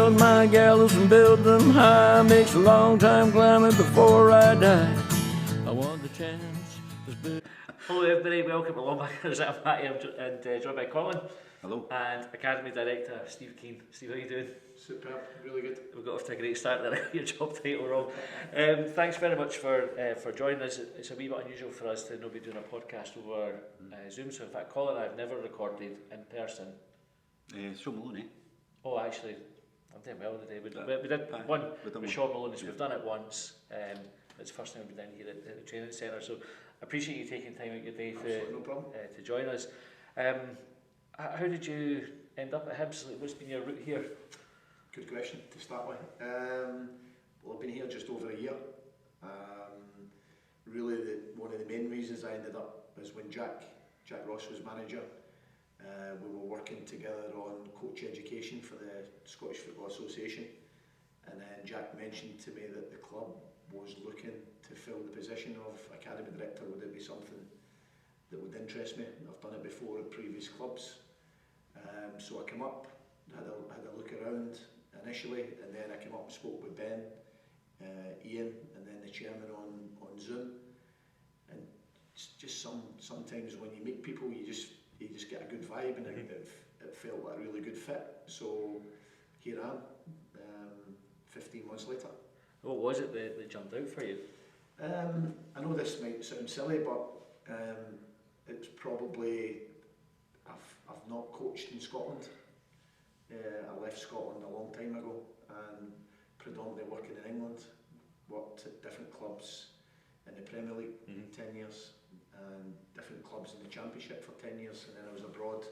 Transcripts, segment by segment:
build my gallows and build them high. Makes a long time climbing before I die. I want the chance. Hello everybody, welcome to Longbangers. I'm Matty and joined by Colin. Hello. And Academy Director Steve Kean. Steve, how are you doing? Superb, really good. We got off to a great start there. Your job title wrong. Thanks very much for joining us. It's a wee bit unusual for us to not be doing a podcast over Zoom. So in fact, Colin and I have never recorded in person. Sean Maloney. Oh, actually, I'm doing well today. We did one with Sean Maloney, so we've done it once. It's the first time we've been down here at the training centre. So I appreciate you taking time out of your day to join us. How did you end up at Hibs? What's been your route here? Good question to start with. Well, I've been here just over a year. Really, one of the main reasons I ended up was when Jack Ross was manager. We were working together on coach education for the Scottish Football Association, and then Jack mentioned to me that the club was looking to fill the position of academy director. Would it be something that would interest me? I've done it before at previous clubs. So I came up, had a look around initially, and then I came up and spoke with Ben, Ian, and then the chairman on Zoom. And it's just sometimes when you meet people, you just get a good vibe, and it felt like a really good fit. So here I am, 15 months later. What was it that jumped out for you? I know this might sound silly, but it's probably I've not coached in Scotland. I left Scotland a long time ago and predominantly working in England. Worked at different clubs in the Premier League 10 years and different clubs in the Championship for 10 years, and then I was abroad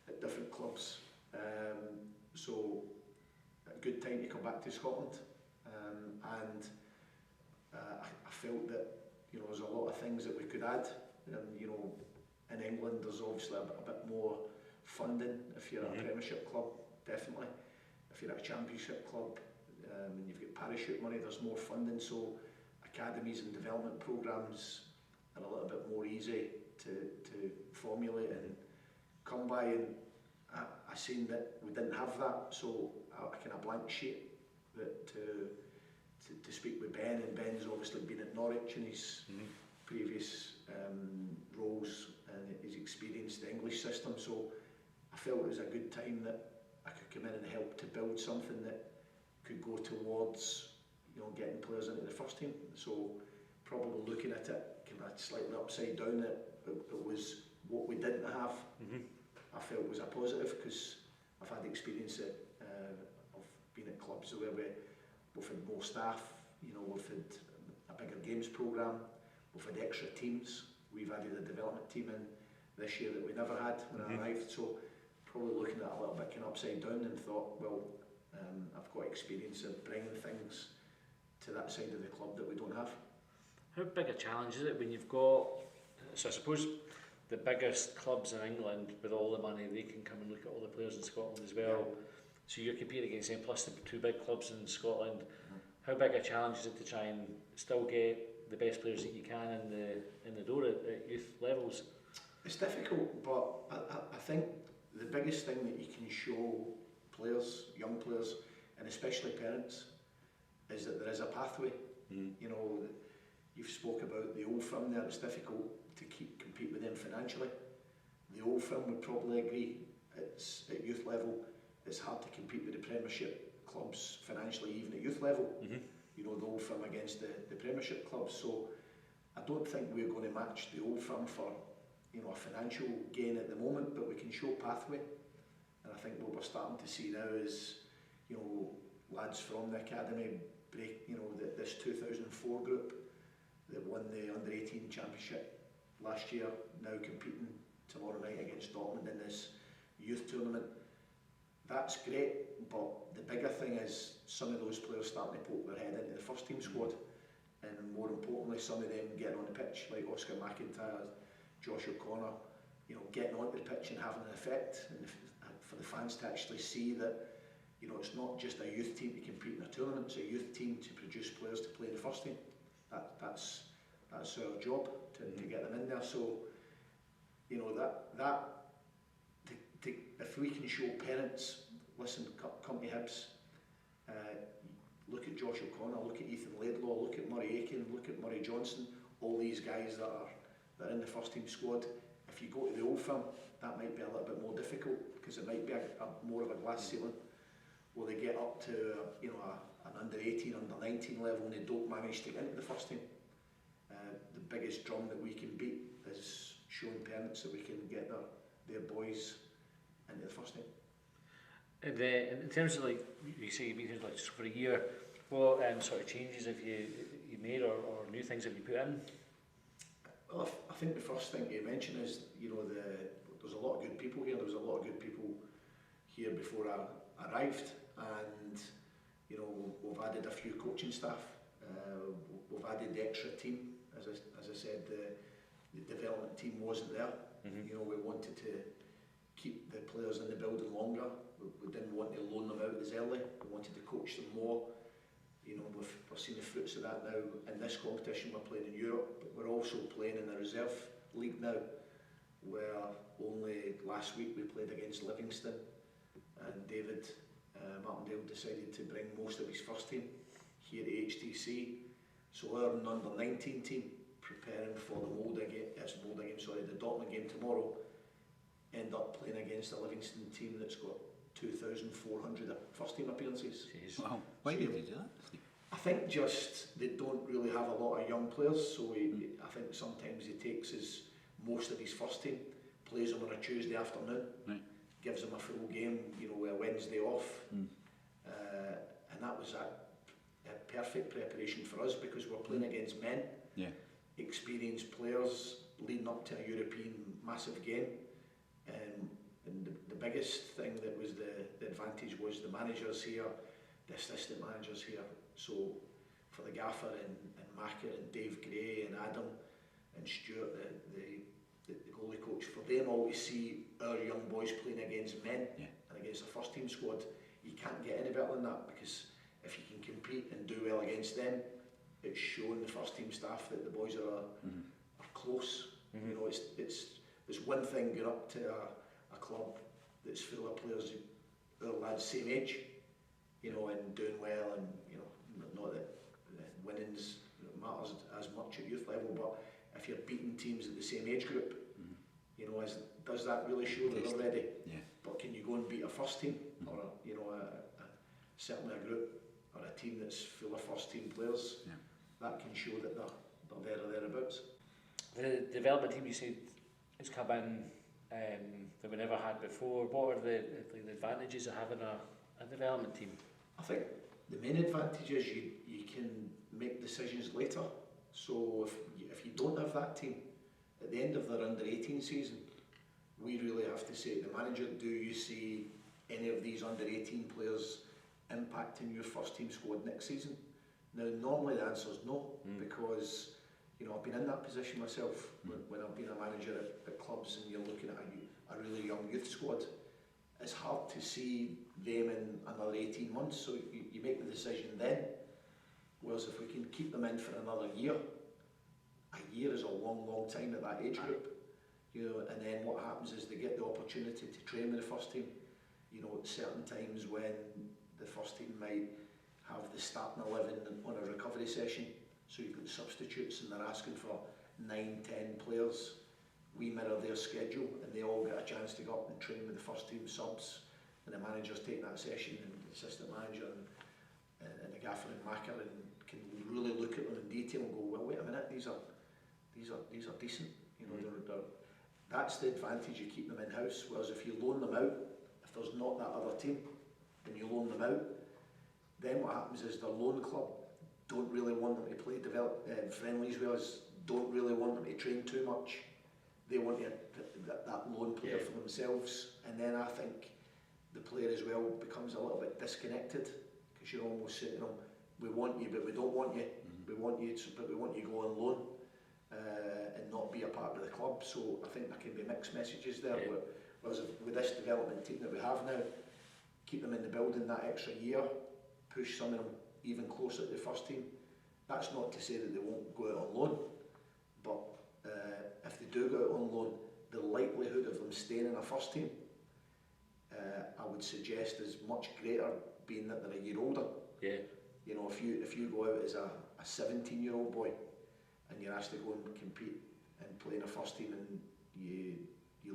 at different clubs. So a good time to come back to Scotland, and I felt that there's a lot of things that we could add. In England there's obviously a bit more funding if you're a Premiership club, definitely. If you're a Championship club and you've got parachute money, there's more funding, so academies and development programmes are a little bit more easy to formulate and come by, and I seen that we didn't have that, so I kind of blank sheet that to speak with Ben, and Ben's obviously been at Norwich in his previous roles, and he's experienced the English system, so I felt it was a good time that I could come in and help to build something that could go towards getting players into the first team. So probably looking at it kind of slightly upside down, it was what we didn't have. I felt was a positive because I've had experience of being at clubs where we've had more staff, we've had a bigger games programme, we've had extra teams. We've added a development team in this year that we never had when I arrived, so probably looking at it a little bit kind of upside down, and thought, well, I've got experience of bringing things to that side of the club that we don't have. How big a challenge is it when you've got, so I suppose the biggest clubs in England with all the money, they can come and look at all the players in Scotland as well, so you're competing against them plus the two big clubs in Scotland. How big a challenge is it to try and still get the best players that you can in the door at youth levels? It's difficult, but I think the biggest thing that you can show players, young players, and especially parents, is that there is a pathway. You've spoke about the old firm there. It's difficult to compete with them financially. The old firm would probably agree. It's at youth level, it's hard to compete with the Premiership clubs financially, even at youth level. The old firm against the Premiership clubs. So I don't think we're going to match the old firm for a financial gain at the moment, but we can show pathway. And I think what we're starting to see now is lads from the academy break, this 2004 group that won the under-18 championship last year, now competing tomorrow night against Dortmund in this youth tournament. That's great, but the bigger thing is some of those players starting to poke their head into the first team squad, and more importantly, some of them getting on the pitch, like Oscar McIntyre, Josh O'Connor, getting onto the pitch and having an effect, and for the fans to actually see that it's not just a youth team to compete in a tournament, it's a youth team to produce players to play in the first team. That's our job to get them in there. So if we can show parents, listen, come to Hibs, Look at Josh O'Connor, look at Ethan Laidlaw, look at Murray Aitken, look at Murray Johnson, all these guys that are in the first team squad. If you go to the old firm, that might be a little bit more difficult because it might be more of a glass ceiling. Will they get up to an under 18, under 19 level and they don't manage to get into the first team? The biggest drum that we can beat is showing parents that we can get their boys into the first team. And in terms of, like, you say you've been here like just for a year, what sort of changes have you made or new things have you put in? Well, I think the first thing to mention is, there's a lot of good people here. There was a lot of good people here before I arrived, and we've added a few coaching staff. We've added the extra team. As I said, the development team wasn't there. We wanted to keep the players in the building longer. We didn't want to loan them out as early. We wanted to coach them more. We've seen the fruits of that now. In this competition, we're playing in Europe, but we're also playing in the reserve league now, where only last week we played against Livingston, and David Martindale decided to bring most of his first team here to HTC. So our under 19 team, preparing for the Dortmund game tomorrow, end up playing against a Livingston team that's got 2,400 first team appearances. Wow, why did they do that? I think just they don't really have a lot of young players, so I think sometimes he takes most of his first team, plays them on a Tuesday afternoon, right, gives them a full game, with a Wednesday off, and that was a perfect preparation for us because we're playing against men, experienced players leading up to a European massive game. And the biggest thing that was the advantage was the managers here, the assistant managers here. So for the gaffer and Macker and Dave Gray and Adam and Stuart, the goalie coach, for them all to see our young boys playing against men and against a first team squad, you can't get any better than that, because if you can compete and do well against them, it's showing the first team staff that the boys are close. It's one thing going up to a club that's full of players who are lads same age, and doing well, and not that winnings matters as much at youth level, but if you're beating teams in the same age group, does that really show that they're ready? Yeah. But can you go and beat a first team, or certainly a group or a team that's full of first team players? Yeah. That can show that they're there or thereabouts. The development team, you said, has come in that we never had before. What are the advantages of having a development team? I think the main advantage is you can make decisions later. So if you don't have that team, at the end of their under 18 season, we really have to say to the manager, do you see any of these under 18 players impacting your first team squad next season? Now normally the answer is no, because I've been in that position myself when I've been a manager at clubs and you're looking at a really young youth squad. It's hard to see them in another 18 months, so you make the decision then. Whereas if we can keep them in for another year, a year is a long, long time at that age group. And then what happens is they get the opportunity to train with the first team. At certain times when the first team might have the starting 11 on a recovery session, so you've got the substitutes and they're asking for 9-10 players. We mirror their schedule and they all get a chance to go up and train with the first team subs, and the managers take that session, and the assistant manager and the gaffer and Macker and can really look at them in detail and go, well, wait a minute, these are decent. That's the advantage. You keep them in house. Whereas if you loan them out, if there's not that other team and you loan them out, then what happens is the loan club don't really want them to play friendlies with us, don't really want them to train too much. They want that loan player for themselves, and then I think the player as well becomes a little bit disconnected, because you're almost saying to them, we want you but we don't want you, we want you but we want you to go on loan and not be a part of the club. So I think there can be mixed messages there. Whereas with this development team that we have now, keep them in the building that extra year, push some of them even closer to the first team. That's not to say that they won't go out on loan, but if they do go out on loan, the likelihood of them staying in a first team, I would suggest, is much greater being that they're a year older. Yeah. You know, if you go out as a 17-year-old boy and you're asked to go and compete and play in a first team and you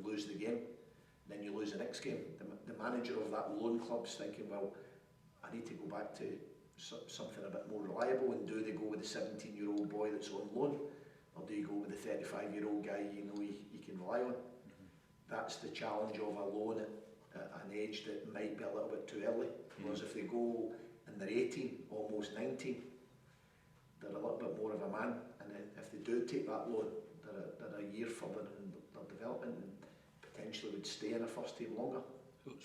lose the game, then you lose the next game. The manager of that loan club's thinking, well, I need to go back to something a bit more reliable, and do they go with the 17-year-old boy that's on loan, or do you go with the 35-year-old guy you know you can rely on? That's the challenge of a loan at an age that might be a little bit too early. Whereas if they go and they're 18, almost 19, they're a little bit more of a man, and then if they do take that loan, they're a year further in their development and potentially would stay in a first team longer.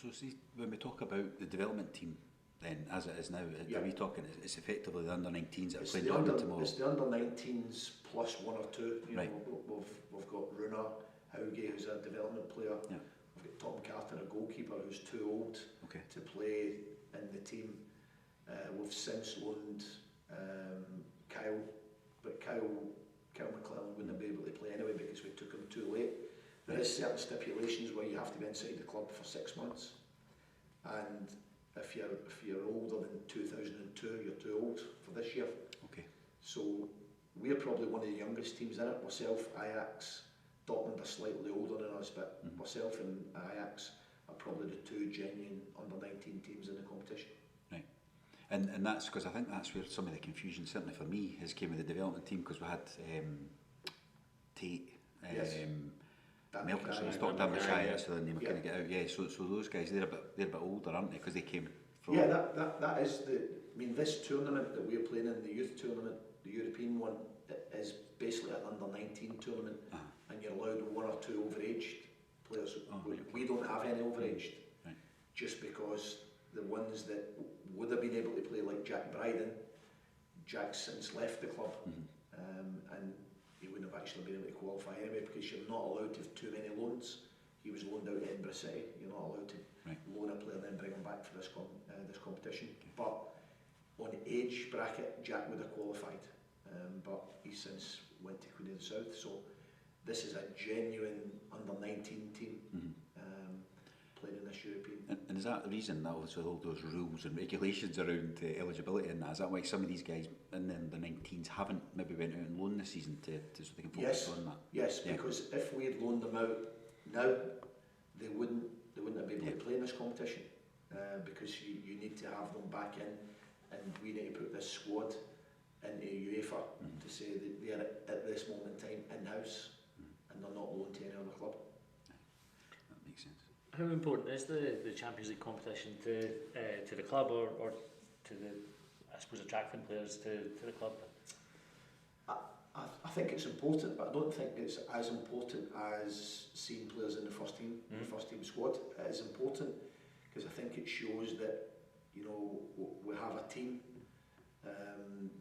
So see, when we talk about the development team, then as it is now, Yeah. are we talking, it's effectively the under-19s that are It's playing the Dortmund tomorrow? It's the under-19s plus one or two. You Right. know, we've got Runa Hauge, who's a development player. Yeah. We've got Tom Carter, a goalkeeper who's too old Okay. to play in the team. We've since loaned Kyle, but Kyle McClellan wouldn't be able to play anyway because we took him too late. There is certain stipulations where you have to be inside the club for 6 months, and if you're older than 2002, you're too old for this year. Okay. So we're probably one of the youngest teams in it. Myself, Ajax, Dortmund are slightly older than us, but myself and Ajax are probably the two genuine under-19 teams in the competition. Right. And that's because I think that's where some of the confusion, certainly for me, has came with the development team, because we had Tate, Yes. Melker, so Dan he's talked Dan Mackay, Mackay, yeah. so then they were Yeah. kind of get out. Yeah, so those guys, they're a bit older, aren't they? Because they came from. Yeah, that is I mean, this tournament that we're playing in, the youth tournament, the European one, is basically an under-19 tournament, and you're allowed one or two overaged players. We don't have any overaged, Right. just because the ones that would have been able to play, like Jack Bryden, Jack's since left the club, and he wouldn't have actually been able to qualify anyway, because you're not allowed to have too many loans. He was loaned out to Edinburgh City. You're not allowed to loan a player and then bring him back for this competition. But on the age bracket, Jack would have qualified, but he since went to Queen of the South. So this is a genuine under-19 team playing in this European. And is that the reason that also all those rules and regulations around eligibility and that? Is that why some of these guys in the 19s haven't maybe went out and loaned this season so they can focus on that? Yes, because if we had loaned them out now, they wouldn't have been able to play in this competition, because you need to have them back in, and we need to put this squad into UEFA to say that they are at this moment in time in-house and they're not loaned to any other club. That makes sense. How important is the Champions League competition to the club or to the, I suppose, attracting players to the club? I think it's important, but I don't think it's as important as seeing players in the first team, the first team squad. It is important because I think it shows that, you know, we have a team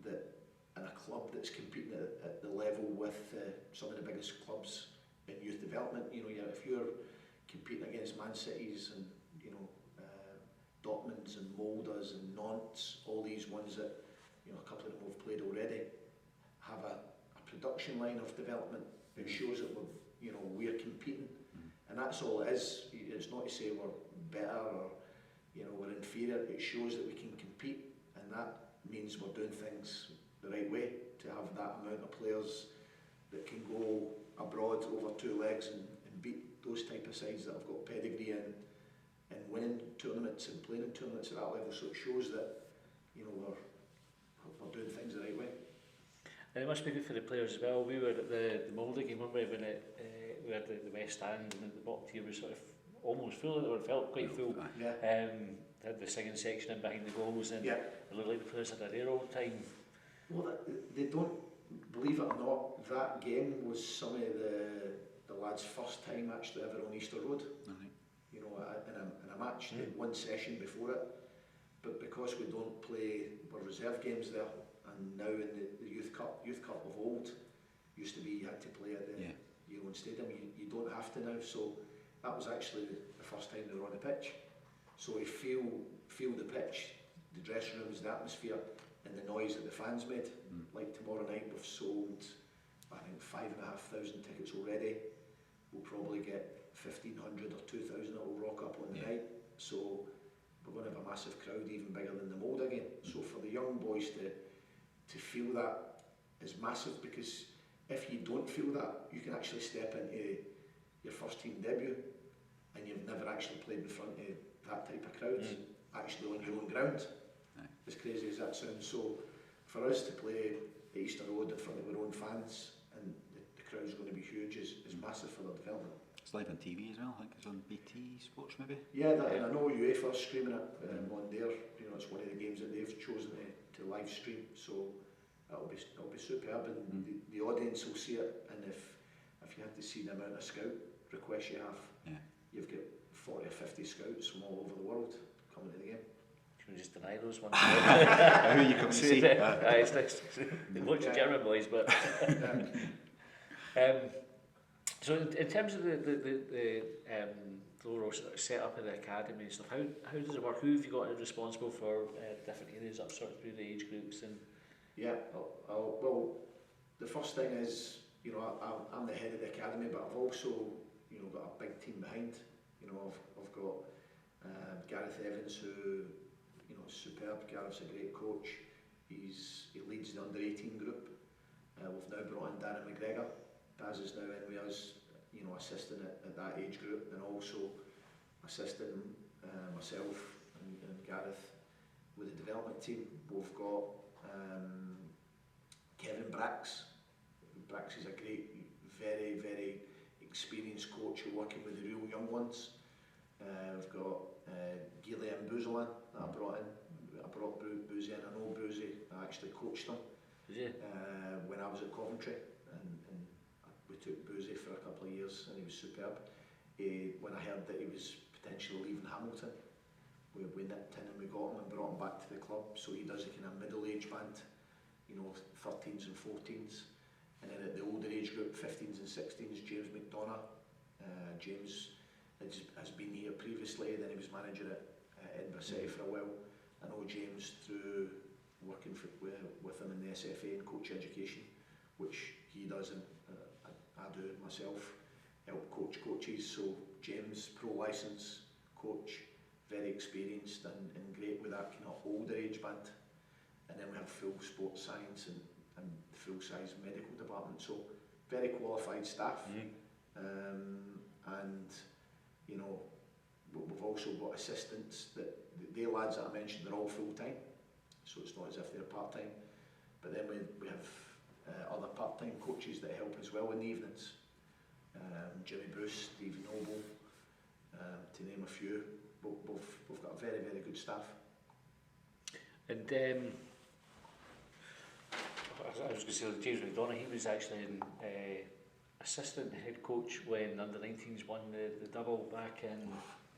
that and a club that's competing at the level with some of the biggest clubs in youth development. You know, if you're competing against Man Cities and, you know, Dortmunds and Molders and Nantes, all these ones that, you know, a couple of them have played already, have a production line of development. It shows that we're competing, and that's all it is. It's not to say we're better or, you know, we're inferior. It shows that we can compete, and that means we're doing things the right way. To have that amount of players that can go abroad over two legs and beat those type of sides that have got pedigree and winning tournaments and playing in tournaments at that level. So it shows that, you know, we're doing things the right way. And it must be good for the players as well. We were at the Molde game, remember, when we had the West Stand, and the bottom tier was sort of almost full, it felt quite full. Yeah. Had the singing section in behind the goals, and Yeah. it looked like the players had a rare old time. Well, they don't, believe it or not, that game was some of the lads' first time actually ever on Easter Road. You know, in a match, they had one session before it, but because we don't play, we're reserve games there, and now in the Youth Cup of old, used to be you had to play at your own stadium. You don't have to now, so that was actually the first time they were on the pitch. So you feel the pitch, the dressing rooms, the atmosphere, and the noise that the fans made. Like tomorrow night, we've sold, I think, 5,500 tickets already. We'll probably get 1,500 or 2,000 that will rock up on the night. So we're going to have a massive crowd, even bigger than the mould again. So for the young boys to feel that is massive, because if you don't feel that, you can actually step into your first team debut and you've never actually played in front of that type of crowds, actually on your own ground. As crazy as that sounds. So for us to play at Easter Road in front of our own fans, and the crowd's going to be huge, is massive for their development. It's live on TV as well, I think it's on BT Sports maybe? Yeah, and I know UEFA are streaming it on there. You know, it's one of the games that they've chosen to live stream, so it'll be superb, and the audience will see it. And if you had to see the amount of scout requests you have, you've got 40 or 50 scouts from all over the world coming to the game. Can we just deny those ones? Who are you coming to see? It's next. Lots of German boys, but so in terms of the overall sort of setup of the academy and stuff, how does it work? Who have you got responsible for different areas up sort of through the age groups? And well, the first thing is, you know, I'm the head of the academy, but I've also, you know, got a big team behind. You know, I've got Gareth Evans, who, you know, is superb. Gareth's a great coach. He leads the under-18 group. We've now brought in Darren McGregor. Baz is now in with us, you know, assisting at that age group, and also assisting myself and Gareth with the development team. We've got Kevin Brax. Brax is a great, very, very experienced coach who working with the real young ones. We've got Guillaume Bouzelin that I brought in. I brought Boozy in. I know Boozy. I actually coached him when I was at Coventry, and we took Boozy for a couple of years, and he was superb. When I heard that he was potentially leaving Hamilton, we nipped in and we got him and brought him back to the club. So he does a kind of middle age band, you know, 13s and 14s. And then at the older age group, 15s and 16s, James McDonough. James has been here previously, then he was manager at Edinburgh City for a while. I know James through working with him in the SFA and coach education, which he does and I do myself, help coach coaches. So James, pro licence coach, very experienced and great with that kind of older age band. And then we have full sports science and full size medical department, so very qualified staff. And you know, we've also got assistants that the lads that I mentioned, they're all full time, so it's not as if they're part time. But then we have other part time coaches that help as well in the evenings. Jimmy Bruce, Steve Noble, to name a few. We've got a very, very good staff. And I was going to say James McDonough, he was actually an assistant head coach when under-19s won the double back in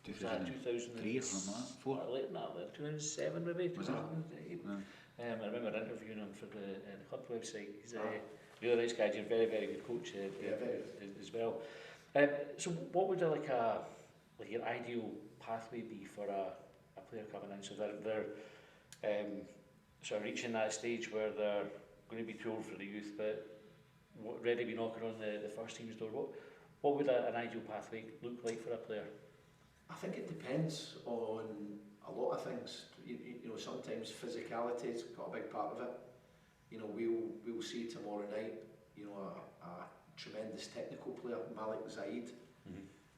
2003 or something like that? 4? Late in that, 2007 maybe? Was it? I remember interviewing him for the club website. He's a really nice guy, he's a very, very good coach as well. So what would like your ideal pathway be for a player coming in? So they're sort of reaching that stage where they're going to be too old for the youth, but ready to be knocking on the first team's door. What would an ideal pathway look like for a player? I think it depends on a lot of things. You know, sometimes physicality's got a big part of it. You know, we'll see tomorrow night, you know, a tremendous technical player, Malik Zaid.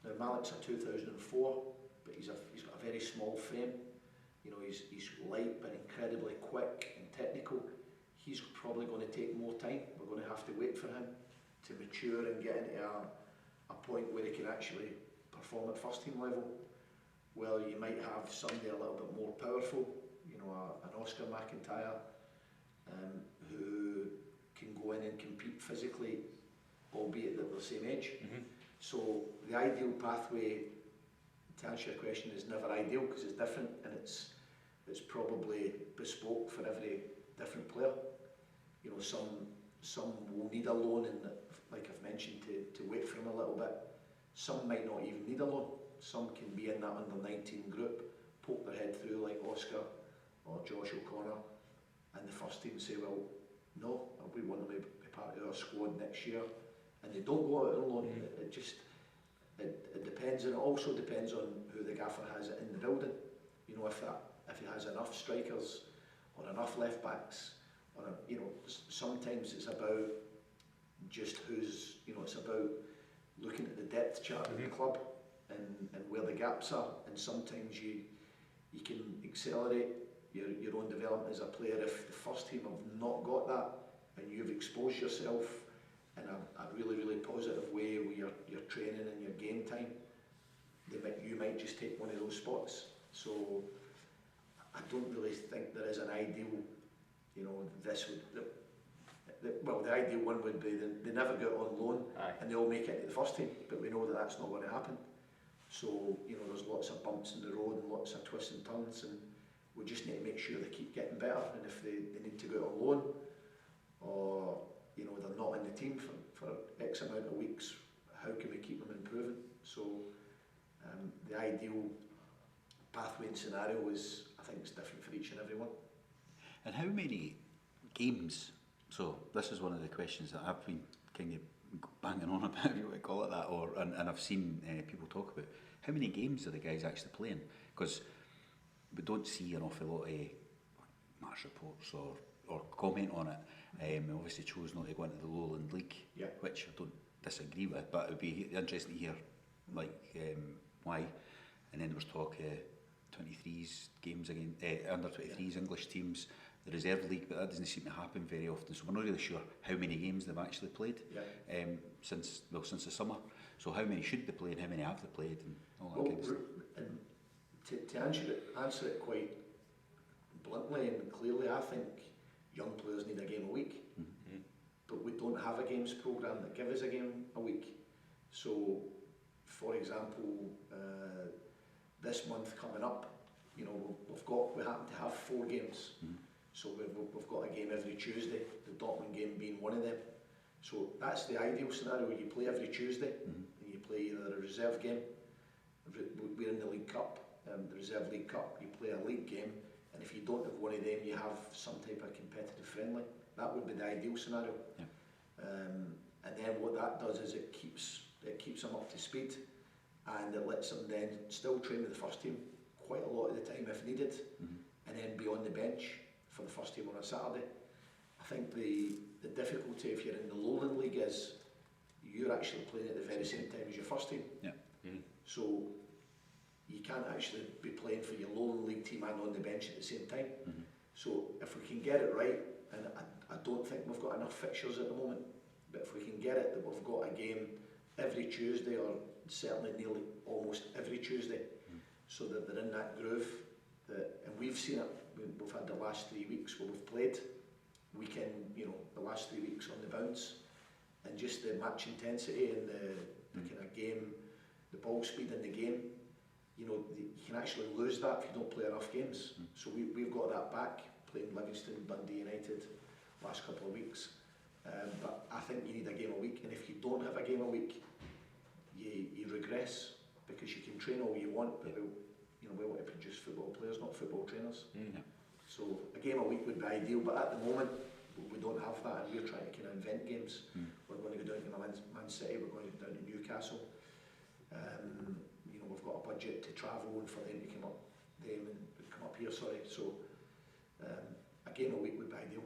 Now Malik's a 2004, but he's got a very small frame. You know, he's light but incredibly quick and technical. He's probably going to take more time. We're going to have to wait for him to mature and get into a point where he can actually perform at first team level. Well, you might have somebody a little bit more powerful, you know, an Oscar McIntyre, who can go in and compete physically, albeit that they're the same age. So the ideal pathway, to answer your question, is never ideal because it's different and it's probably bespoke for every different player. You know, some will need a loan, and like I've mentioned, to wait for him a little bit. Some might not even need a loan. Some can be in that under-19 group, poke their head through like Oscar or Josh O'Connor, and the first team say, well, no, we want them to be part of our squad next year, and they don't go out on loan. It depends, and it also depends on who the gaffer has in the building. You know, if he has enough strikers or enough left backs, or you know, sometimes it's about just who's, you know, it's about looking at the depth chart of the club and where the gaps are, and sometimes you can accelerate your own development as a player if the first team have not got that, and you've exposed yourself in a really positive way with your training and your game time. You might just take one of those spots. So I don't really think there is an ideal, you know, the ideal one would be they never get on loan. Aye. And they all make it to the first team, but we know that that's not going to happen. So, you know, there's lots of bumps in the road and lots of twists and turns, and we just need to make sure they keep getting better. And if they need to go on loan, or, you know, they're not in the team for X amount of weeks, how can we keep them improving? So the ideal pathway and scenario is, I think, it's different for each and every one. And how many games, so this is one of the questions that I've been kind of banging on about, if you want to call it that, and I've seen people talk about, how many games are the guys actually playing? Because we don't see an awful lot of match reports or comment on it. We obviously chose not to go into the Lowland League, which I don't disagree with, but it would be interesting to hear why. And then there was talk 23s games again, under 23s English teams, the reserve league, but that doesn't seem to happen very often. So we're not really sure how many games they've actually played since the summer. So how many should they play and how many have they played and all that kind of stuff. And to answer it quite bluntly and clearly, I think young players need a game a week, but we don't have a games programme that gives us a game a week. So, for example, this month coming up, you know, we happen to have 4 games. So we've got a game every Tuesday, the Dortmund game being one of them. So that's the ideal scenario. You play every Tuesday, and you play either a reserve game. We're in the League Cup, the Reserve League Cup. You play a league game, and if you don't have one of them, you have some type of competitive friendly. That would be the ideal scenario. And then what that does is it keeps them up to speed, and it lets them then still train with the first team quite a lot of the time if needed, and then be on the bench for the first team on a Saturday. I think the difficulty if you're in the Lowland League is you're actually playing at the very same time as your first team. So you can't actually be playing for your Lowland League team and on the bench at the same time. So if we can get it right, and I don't think we've got enough fixtures at the moment, but if we can get it that we've got a game every Tuesday, or certainly nearly almost every Tuesday, so that they're in that groove, and we've seen it. We've had the last 3 weeks where we've played weekend, you know, the last 3 weeks on the bounce, and just the match intensity and the kind of game, the ball speed in the game, you know, you can actually lose that if you don't play enough games. So we've got that back, playing Livingston, Dundee United last couple of weeks. But I think you need a game a week, and if you don't have a game a week, you regress, because you can train all you want, but we want to produce football players, not football trainers. So a game a week would be ideal, but at the moment we don't have that, and we're trying to kind of invent games. We're going to go down to Man City, we're going to go down to Newcastle. You know, we've got a budget to travel and for them to come up here. So a game a week would be ideal.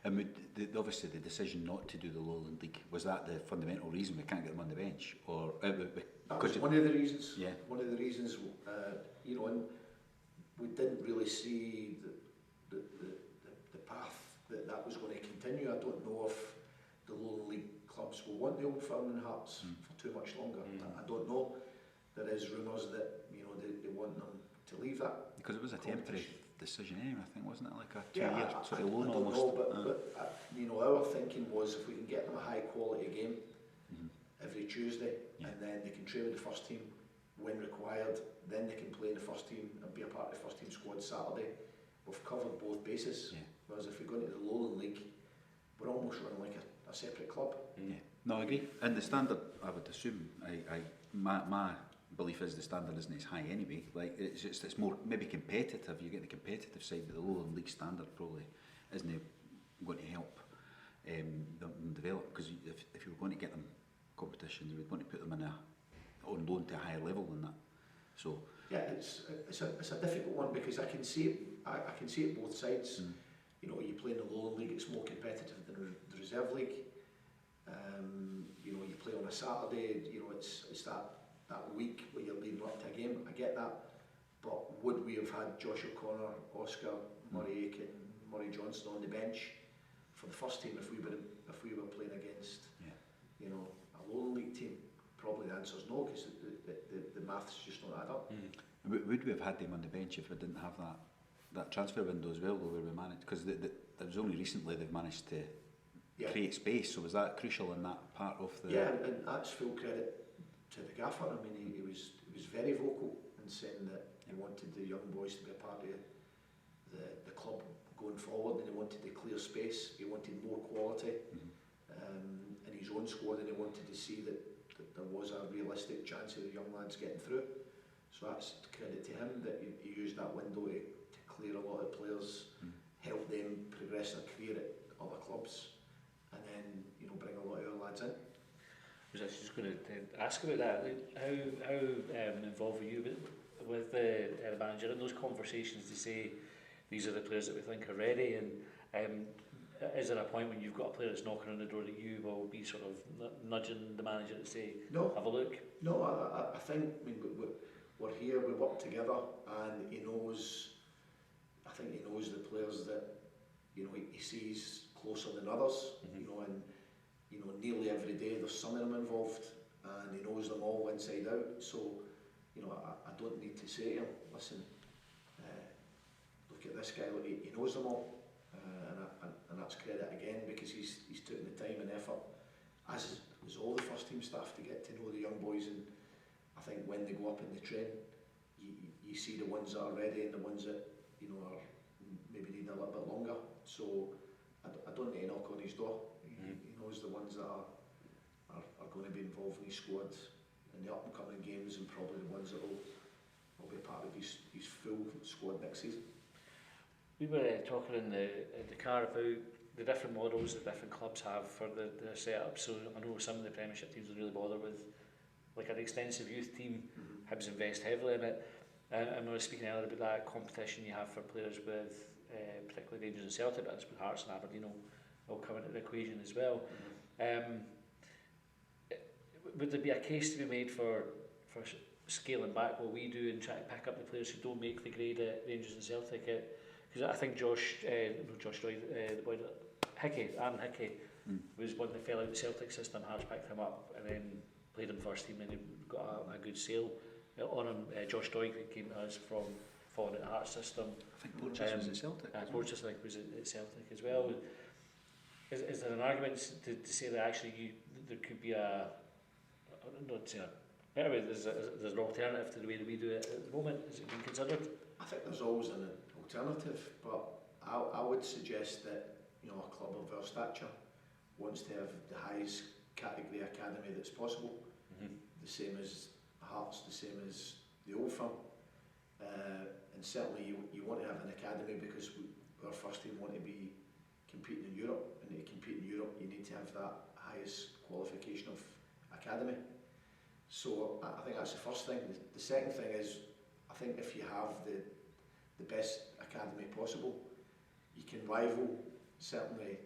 And obviously the decision not to do the Lowland League, was that the fundamental reason we can't get them on the bench, or that was one of the reasons. Yeah. One of the reasons, you know, and we didn't really see the path that was going to continue. I don't know if the Lowland League clubs will want the Old Firm and Hearts for too much longer. I don't know. There is rumours that, you know, they want them to leave that. Because it was a temporary decision anyway, I think, wasn't it? Like a 2-year sort I of loan don't almost. know, but you know, our thinking was if we can get them a high quality game every Tuesday, and then they can train with the first team when required, then they can play in the first team and be a part of the first team squad Saturday. We've covered both bases. Whereas if we go into the Lowland League, we're almost run like a separate club. No, I agree. And the standard, I would assume, my belief is the standard isn't as high anyway. Like it's more maybe competitive. You get the competitive side, but the Lowland League standard probably isn't going to help them develop. Because if you were going to get them competition, you would want to put them on loan to a higher level than that. So Yeah, it's a difficult one because I can see it both sides. You know, you play in the Lowland League, it's more competitive than the Reserve League. You know, you play on a Saturday, you know, it's that week where you're leading up to a game. I get that, but would we have had Josh O'Connor, Oscar, Murray Aiken, Murray Johnson on the bench for the first team if we were playing against, you know, a Lowland League team? Probably the answer is no, because the maths just don't add up. Would we have had them on the bench if we didn't have that transfer window as well, though, where we managed? Because it was only recently they've managed to create space, so was that crucial in that part of the... Yeah, and that's full credit to the gaffer. I mean, he was very vocal in saying that he wanted the young boys to be a part of the club going forward, and he wanted the clear space, he wanted more quality in his own squad, and he wanted to see that there was a realistic chance of the young lads getting through. So that's credit to him that he used that window to clear a lot of players, help them progress their career at other clubs, and then, you know, bring a lot of our lads in. I was actually just going to ask about that. How involved were you with the manager in those conversations to say these are the players that we think are ready, and is there a point when you've got a player that's knocking on the door that you will be sort of nudging the manager to say, No, have a look? No, I think, I mean, we're here, we work together, and he knows, I think he knows the players that, you know, he sees closer than others, you know, and, you know, nearly every day there's some of them involved, and he knows them all inside out. So, you know, I don't need to say to him, listen, look at this guy, look, he knows them all, and that's credit again, because he's taken the time and effort, as all the first team staff, to get to know the young boys. And I think when they go up in the train, you see the ones that are ready and the ones that, you know, are maybe need a little bit longer. So I don't need to knock on his door. He knows the ones that are going to be involved in his squad in the up and coming games, and probably the ones that will be part of his full squad next season. We were talking in the car about the different models that different clubs have for their setup. So I know some of the Premiership teams will really bother with like an extensive youth team. Hibs invest heavily in it. And we were speaking earlier about that competition you have for players with particularly Rangers and Celtic, but with Hearts and Aberdeen will come into the equation as well. Would there be a case to be made for scaling back what we do and trying to pick up the players who don't make the grade at Rangers and Celtic? Because I think Josh Doig, the boy Aaron Hickey, was one that fell out of the Celtic system. Hearts picked him up and then played him first team, and he got a good sale on him. Josh Doig, that came to us from falling out the Hearts system. I think Porteous was at Celtic. Porteous, I think, was at Celtic as well. Is there an argument to say that actually there could be anyway, there's an alternative to the way that we do it at the moment? Is it being considered? I think there's always an alternative, but I would suggest that, you know, a club of our stature wants to have the highest category academy that's possible, the same as Hearts, the same as the Old Firm, and certainly you want to have an academy because our first team want to be competing in Europe, and to compete in Europe you need to have that highest qualification of academy. So I think that's the first thing. The second thing is, I think if you have the best academy possible, you can rival. Certainly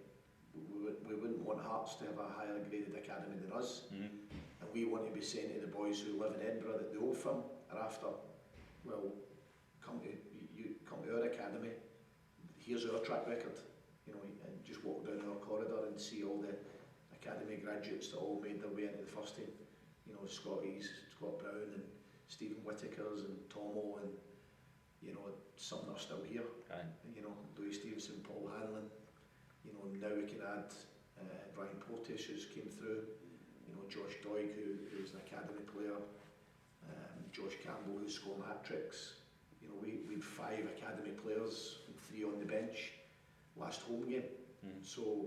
we wouldn't want Hearts to have a higher graded academy than us, and we want to be saying to the boys who live in Edinburgh that the Old Firm are after, well, come to our academy, here's our track record, you know, and just walk down our corridor and see all the academy graduates that all made their way into the first team, you know, Scott Brown and Stephen Whittakers and Tomo, and, you know, some that are still here, you know, Louis Stevenson, Paul Hanlon, you know, now we can add Brian Porteous, who's came through, you know, Josh Doig, who's an academy player, Josh Campbell, who's scoring hat-tricks. You know, we had 5 academy players and 3 on the bench last home game. So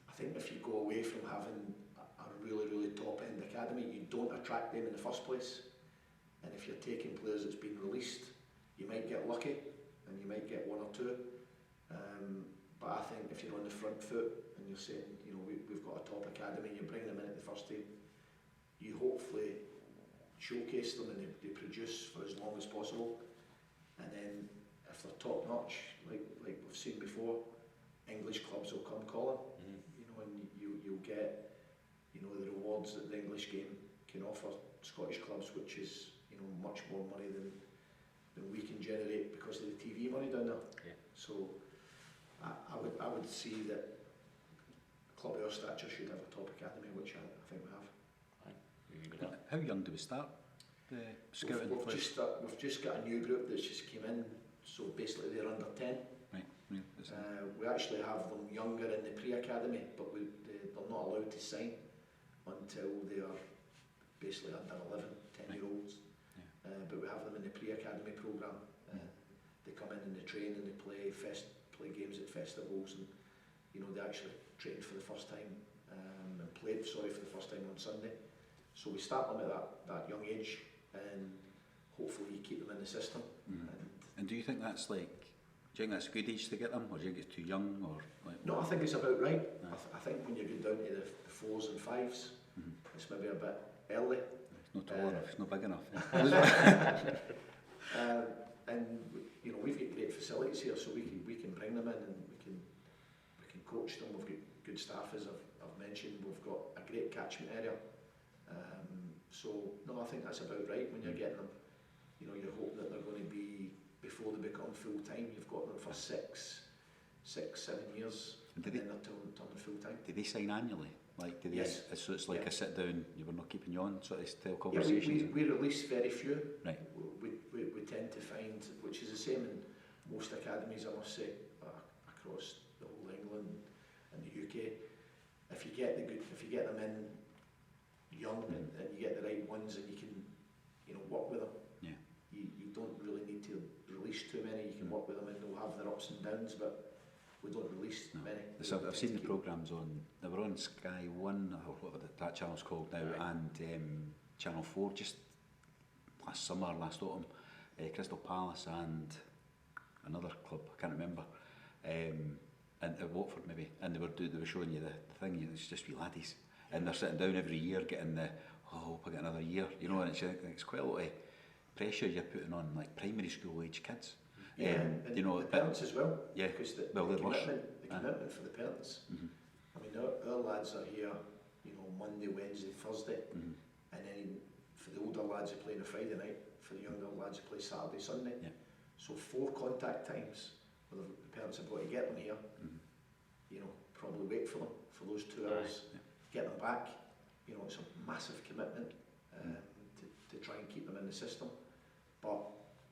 I think if you go away from having a really, really top-end academy, you don't attract them in the first place. And if you're taking players that's been released, you might get lucky and you might get 1 or 2. But I think if you're on the front foot and you're saying, you know, we've got a top academy and you're bringing them in at the first team, you hopefully showcase them and they produce for as long as possible. And then if they're top notch, like we've seen before, English clubs will come calling, you know, and you'll get, you know, the rewards that the English game can offer Scottish clubs, which is, you know, much more money than we can generate because of the TV money down there. Yeah. So I would see that a club of our stature should have a top academy, which I think we have. How young do we start the scouting? We've just got a new group that's just came in, so basically they're under 10. Right. We actually have them younger in the pre-academy, but they're not allowed to sign until they are basically under 11, 10-year-olds. Yeah. But we have them in the pre-academy programme. They come in and they train and they play games at festivals, and you know, they actually trained for the first time and played for the first time on Sunday. So we start them at that young age, and hopefully you keep them in the system. And do you think that's like, do you think that's a good age to get them, or do you think it's too young, or like? No, I think it's about right. I think when you go down to the 4s and 5s, it's maybe a bit early. It's not tall enough, it's not big enough. And you know, we've got great facilities here, so we can bring them in and we can coach them. We've got good staff, as I've mentioned. We've got a great catchment area. So no, I think that's about right. When you're getting them, you know, you're hoping that they're going to be, before they become full time, you've got them for 6, 7 years, and then they're turning full time. Do they sign annually? Like, do they? Yes. So it's like a sit down. You were not keeping you on, sort of style Yeah, conversations. we release very few. Right. We tend to find, which is the same in most academies, I must say, across the whole England and the UK. If you get them in young and you get the right ones, and you can, you know, work with them. Yeah. You don't really need to release too many. You can work with them and they'll have their ups and downs, but we don't release many. So I've seen the programmes on. They were on Sky 1, or whatever that channel's called now, and Channel 4 just last autumn. Crystal Palace and another club, I can't remember, and at Watford maybe, and they were showing you the thing. It's just wee laddies, and they're sitting down every year getting the, I hope I get another year, you know, and it's quite a lot of pressure you're putting on like primary school age kids. Yeah, and you know, the parents as well. Yeah, because the commitment for the parents. I mean, our lads are here, you know, Monday, Wednesday, Thursday, and then for the older lads who play on a Friday night, for the younger lads who play Saturday, Sunday. Yeah. So 4 contact times where the parents have got to get them here. You know, probably wait for them for those 2 hours, get them back. You know, it's a massive commitment to try and keep them in the system. But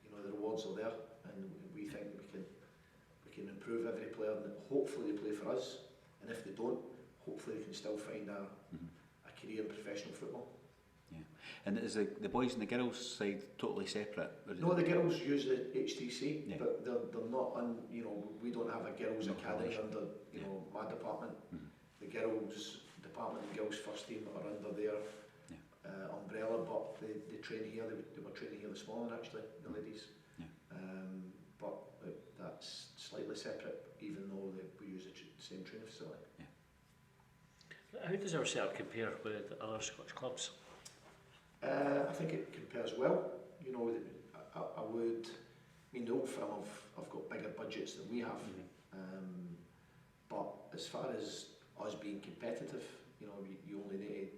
you know, the rewards are there, and we think we can improve every player, and hopefully they play for us. And if they don't, hopefully they can still find a career in professional football. Yeah. And is the boys and the girls side totally separate? No, the girls use the HTC, but they're not you know, we don't have a girls academy under, you know, my department. The girls department and girls first team are under their umbrella, but they train here. They were training here this morning, actually, the ladies. But that's slightly separate, even though we use the same training facility. How does our setup compare with other Scottish clubs? I think it compares well. You know, I mean, the Old Firm have got bigger budgets than we have. But as far as us being competitive, you know, you only need,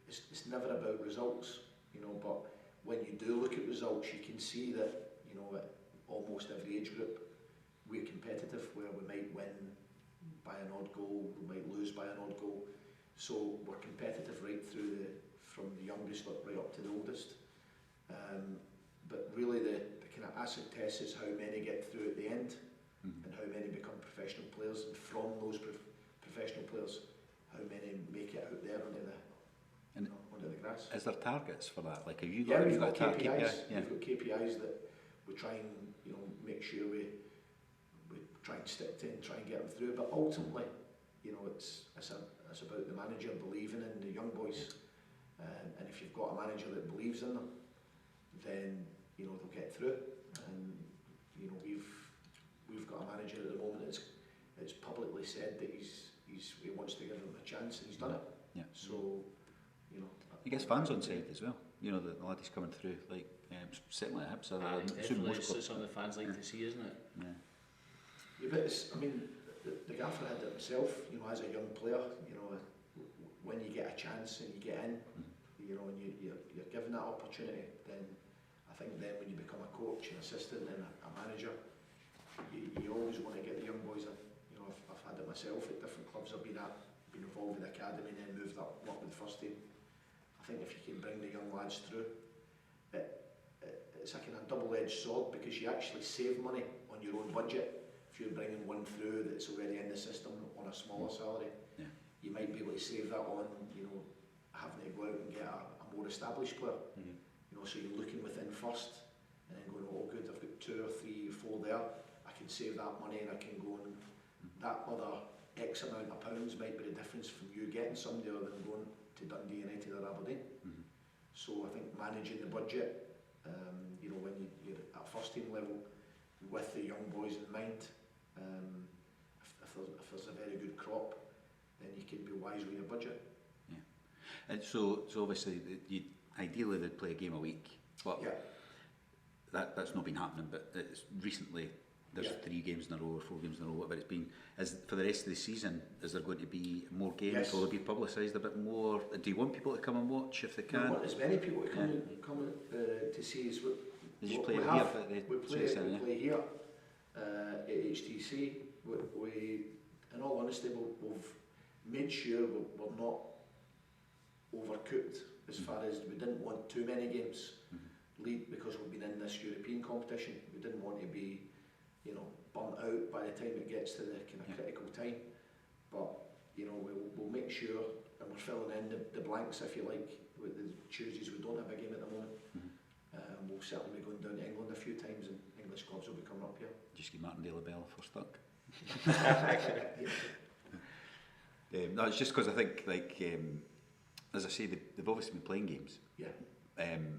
it's never about results, you know, but when you do look at results, you can see that, you know, at almost every age group, we're competitive, where we might win by an odd goal, we might lose by an odd goal. So we're competitive right through from the youngest right up to the oldest. But really the kind of acid test is how many get through at the end, and how many become professional players, and from those professional players, how many make it out there onto the grass. Is there targets for that? Like, have you Yeah, got? we've got KPIs. Yeah. We've got KPIs that we try and, you know, make sure we try and stick to and try and get them through. But ultimately, you know, it's about the manager believing in the young boys, and if you've got a manager that believes in them, then you know they'll get through. And you know, we've got a manager at the moment that's publicly said that he wants to give them a chance, and he's done it. Yeah. So, you know, he gets fans on side as well. you know, the laddies coming through, like certainly at Hibs. Definitely, it's something the fans like to see, isn't it? Yeah. Yeah, but it's, I mean, the gaffer had it himself, you know, as a young player, you know, when you get a chance and you get in, you know, and you're given that opportunity, then I think then when you become a coach, an assistant and a manager, you always want to get the young boys in. You know, I've had it myself at different clubs I've been at, been involved with the academy and then moved up with the first team. I think if you can bring the young lads through, it's a kind of double-edged sword because you actually save money on your own budget. If you're bringing one through that's already in the system on a smaller salary, you might be able to save that on, you know, having to go out and get a more established player. You know, so you're looking within first and then going, oh good, I've got 2 or 3 or 4 there, I can save that money and I can go and that other X amount of pounds might be the difference from you getting somebody other than going to Dundee United or Aberdeen. So I think managing the budget, you know, when you're at first team level with the young boys in mind, if there's a very good crop, then you can be wise with your budget. Yeah, and so obviously you ideally they'd play a game a week, but that's not been happening. But it's recently there's 3 games in a row or 4 games in a row, whatever it's been. Is for the rest of the season, is there going to be more games? Yes. Will they be publicised a bit more? Do you want people to come and watch if they can? We want as many people to come to see us. Did you play we here have. at the We play City? play here at HTC. We, in all honesty, we've made sure we're not overcooked as far as we didn't want too many games lead because we've been in this European competition. We didn't want to be, you know, burnt out by the time it gets to the kind of critical time. But you know, we'll make sure, and we're filling in the blanks, if you like, with the Tuesdays we don't have a game at the moment. We'll certainly be going down to England a few times, and English clubs will be coming up here. Just give Martindale a bell if we're stuck. No, it's just because I think, like, as I say, they've obviously been playing games. Yeah.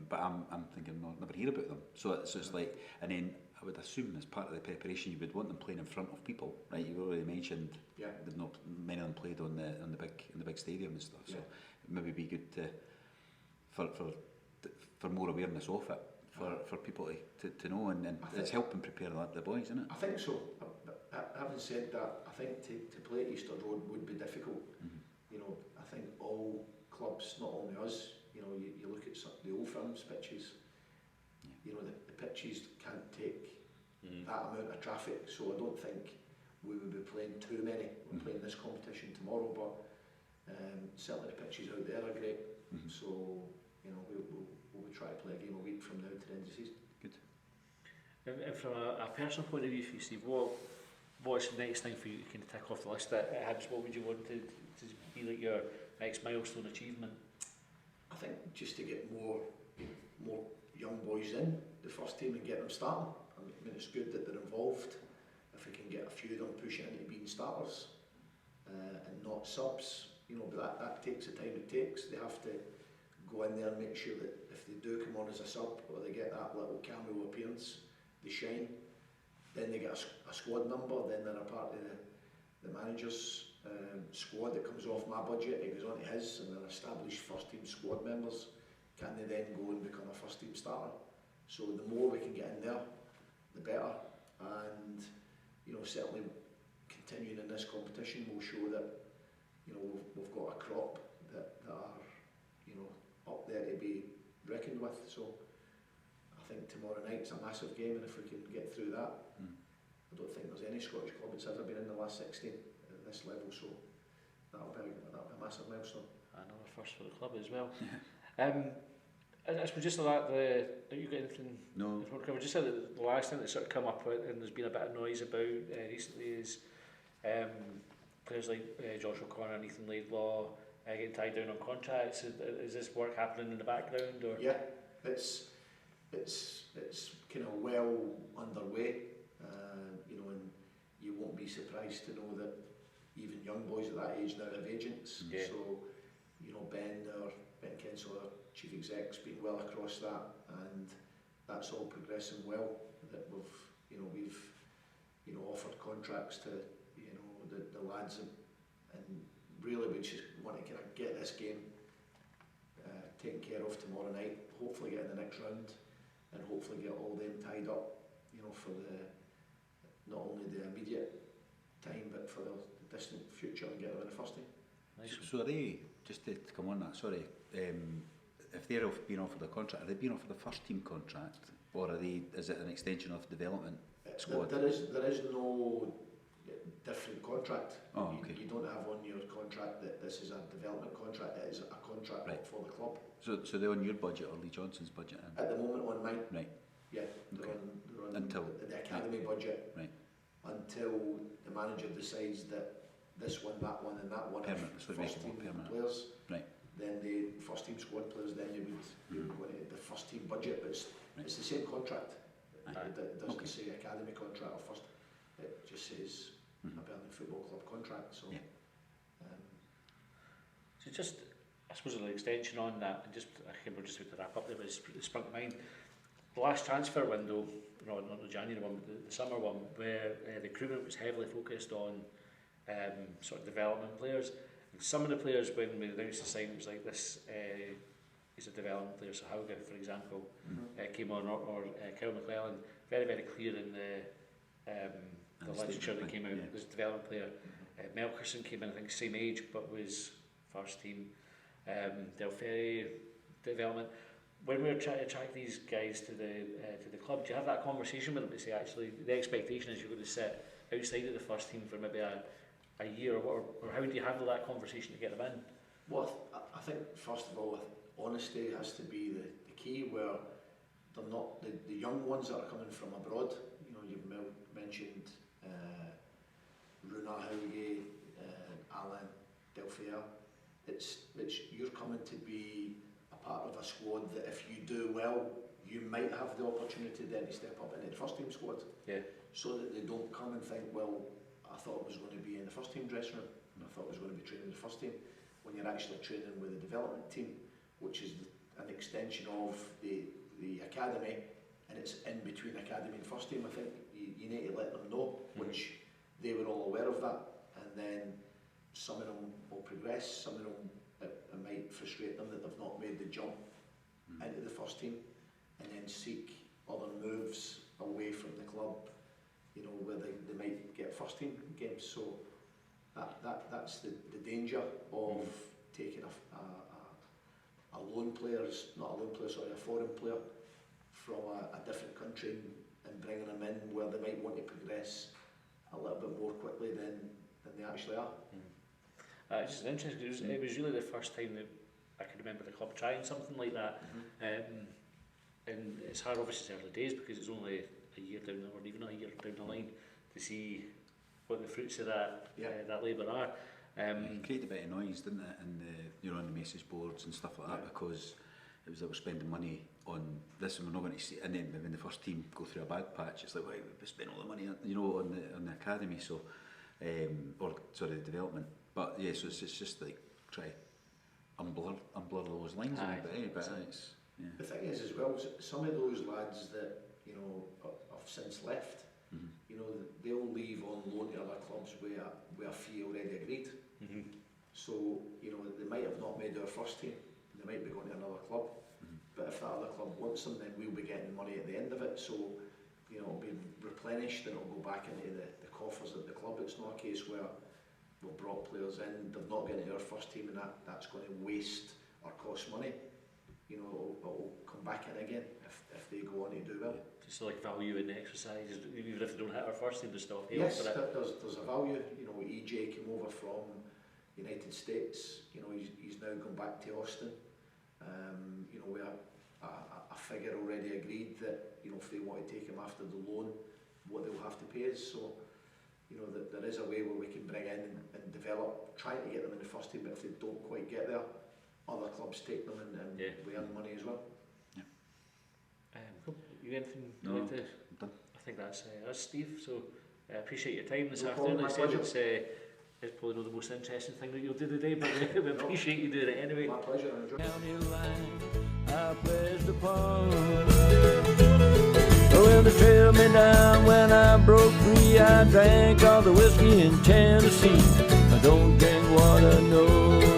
But I'm thinking, no, I'll never hear about them. So it's like, and then I would assume as part of the preparation, you would want them playing in front of people, right? You've already mentioned they've not many of them played on the big stadium and stuff. So it maybe be good to for more awareness of it. For people to know, and it's helping prepare the boys, isn't it? I think so. Having said that, I think to play at Easter Road would be difficult. You know, I think all clubs, not only us, you know, you look at some, the Old Firms pitches, you know, the pitches can't take that amount of traffic, so I don't think we would be playing too many. We're playing this competition tomorrow, but certainly the pitches out there are great, so you know, we'll try to play a game a week from now to the end of the season. Good. And from a personal point of view for you, Steve, what's the next thing for you to kind of tick off the list at Hibs? What would you want to be like your next milestone achievement? I think just to get more young boys in the first team and get them starting. I mean, it's good that they're involved. If we can get a few of them pushing into being starters and not subs, you know, but that takes the time it takes. They have to go in there and make sure that if they do come on as a sub or they get that little cameo appearance, they shine. Then they get a squad number, then they're a part of the manager's squad that comes off my budget, it goes on to his, and they're established first team squad members. Can they then go and become a first team starter? So the more we can get in there, the better. And you know, certainly continuing in this competition will show that, you know, we've got a crop that are, you know, up there to be reckoned with. So I think tomorrow night's a massive game, and if we can get through that, I don't think there's any Scottish club that's ever been in the last 16 at this level, so that'll be a massive milestone. Another first for the club as well. I suppose just like that, you got anything? No. We just said that the last thing that's sort of come up and there's been a bit of noise about recently is players like Josh O'Connor and Ethan Laidlaw getting tied down on contracts. Is this work happening in the background? Or? Yeah, it's kind of well underway, you know, and you won't be surprised to know that even young boys at that age now have agents. So, you know, Ben Kensel, our chief exec's been well across that, and that's all progressing well. That we've offered contracts to, you know, the lads, and really we just want to kind of get this game taken care of tomorrow night, hopefully get in the next round, and hopefully get all them tied up, you know, for the not only the immediate time but for the distant future, and get them in the first team. Nice. So are they, just to come on that, sorry, if they're being offered a contract, are they being offered a first team contract, or is it an extension of development squad? There is no different contract. Oh, okay. You don't have on your contract that this is a development contract, it is a contract Right. for the club. So they're on your budget or Lee Johnson's budget? At the moment on mine, Right. yeah, they're Okay. on Until- the academy budget, Right. until the manager decides that this one, that one and that one are Permanent, so it makes first it more team permanent. players. Right. Then the first team squad players, then you would go into the first team budget, but it's the same contract. Aye. It doesn't Okay. say academy contract or first, it just says Hibernian Football Club contract, so. Yeah. Um, So just, I suppose, an extension on that, and just, I think we're just about to wrap up there, but it sprung to mind. The last transfer window, no, not the January one, but the summer one, where the recruitment was heavily focused on sort of development players. And some of the players, when we announced the sign, it was like this is a development player. So Hauge, for example, came on, or Kyle McClellan, very, very clear in the literature that came out, was a development player. Melkerson came in, I think, same age, but was first team. Del Ferry, development. When we're trying to attract these guys to the club, do you have that conversation with them to say, actually, the expectation is you're going to sit outside of the first team for maybe a year, or how do you handle that conversation to get them in? Well, I think first of all, honesty has to be the key, where they're not the young ones that are coming from abroad. You know, you've mentioned Runa Hauge, Alan, Delphia. It's you're coming to be a part of a squad that if you do well, you might have the opportunity then to step up into the first team squad. Yeah. So that they don't come and think, well, I thought I was going to be in the first team dressing room, and I thought I was going to be training in the first team, when you're actually training with the development team, which is an extension of the academy, and it's in between academy and first team. I think you need to let them know, which they were all aware of that, and then some of them will progress, some of them it might frustrate them that they've not made the jump into the first team, and then seek other moves away from the club, you know, where they might get first team games. So that's the danger of taking a loan player, a foreign player from a different country and bringing them in where they might want to progress a little bit more quickly than they actually are. It's just interesting, it was really the first time that I can remember the club trying something like that. And it's hard, obviously, it's early days because it's only a year down, or even a year down the line, to see what the fruits of that labour are. It created a bit of noise, didn't it, in on the message boards and stuff like that, because it was that we're spending money on this and we're not going to see, and then when the first team go through a bad patch, it's like, well, we spent all the money, on the academy, so the development. But yeah, so it's just like try unblur those lines a bit, but it's The thing is as well, some of those lads that have since left, they'll leave on loan to other clubs with a fee already agreed. So they might have not made their first team, they might be going to another club, but if that other club wants them, then we'll be getting money at the end of it. So it'll be replenished and it'll go back into the coffers of the club. It's not a case where we've brought players in, they've not got into our first team, and that's going to waste or cost money. It'll come back in again if they go on to do well. Just like value in the exercise, even if they don't hit our first team, they still pay Yes, for it. there's a value. EJ came over from United States. He's now gone back to Austin. We have a figure already agreed that if they want to take him after the loan, what they'll have to pay us. So that there is a way where we can bring in and develop, trying to get them in the first team. But if they don't quite get there, other clubs take them and we earn money as well. Cool. You anything No, you need to? I'm done. I think that's Steve. So I appreciate your time this No afternoon. problem, Like my I said, it's probably not the most interesting thing that you'll do today, but we appreciate you doing it anyway. My pleasure. I enjoy it. County line I pledged upon. Well, they trailed me down when I broke free. I drank all the whiskey in Tennessee. I don't drink what I know.